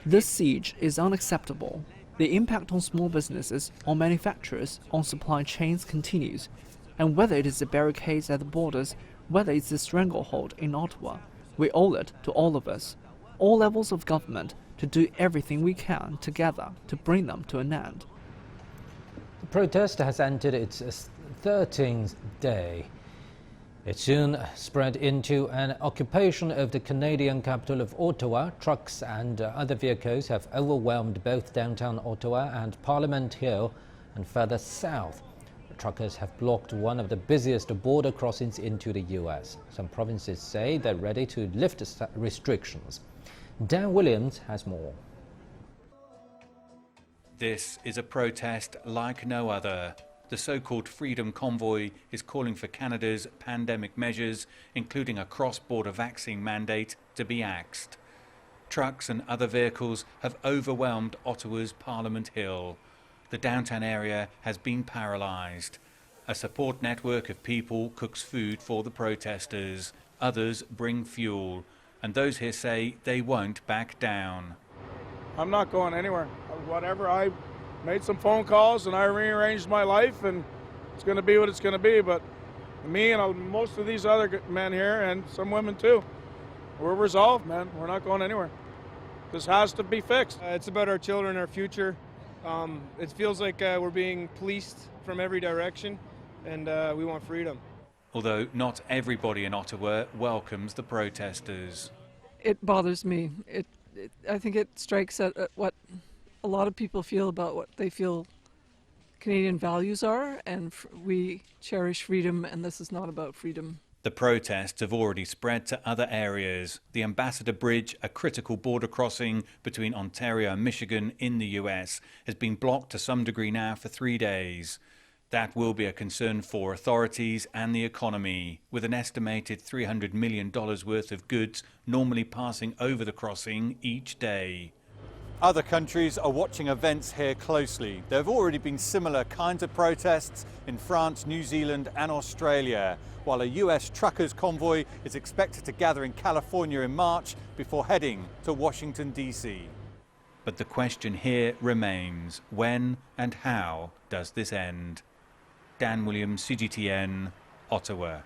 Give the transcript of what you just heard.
This siege is unacceptable. The impact on small businesses, on manufacturers, on supply chains continues. And whether it is the barricades at the borders, whether it's the stranglehold in Ottawa, we owe it to all of us, all levels of government, to do everything we can together to bring them to an end. The protest has entered its 13th day. It soon spread into an occupation of the Canadian capital of Ottawa. Trucks and other vehicles have overwhelmed both downtown Ottawa and Parliament Hill and further south. The truckers have blocked one of the busiest border crossings into the US. Some provinces say they're ready to lift restrictions. Dan Williams has more. This is a protest like no other. The so-called Freedom Convoy is calling for Canada's pandemic measures, including a cross-border vaccine mandate, to be axed. Trucks and other vehicles have overwhelmed Ottawa's Parliament Hill. The downtown area has been paralysed. A support network of people cooks food for the protesters. Others bring fuel. And those here say they won't back down. I'm not going anywhere. Whatever, I made some phone calls and I rearranged my life, and it's going to be what it's going to be. But me and most of these other men here, and some women too, we're resolved, man. We're not going anywhere. This has to be fixed. It's about our children, our future. It feels like we're being policed from every direction, and we want freedom. Although not everybody in Ottawa welcomes the protesters. It bothers me. I think it strikes at what a lot of people feel about what they feel Canadian values are, and we cherish freedom, and this is not about freedom. The protests have already spread to other areas. The Ambassador Bridge, a critical border crossing between Ontario and Michigan in the US, has been blocked to some degree now for 3 days. That will be a concern for authorities and the economy, with an estimated $300 million worth of goods normally passing over the crossing each day. Other countries are watching events here closely. There have already been similar kinds of protests in France, New Zealand and Australia, while a US truckers convoy is expected to gather in California in March before heading to Washington, D.C. But the question here remains, when and how does this end? Dan Williams, CGTN, Ottawa.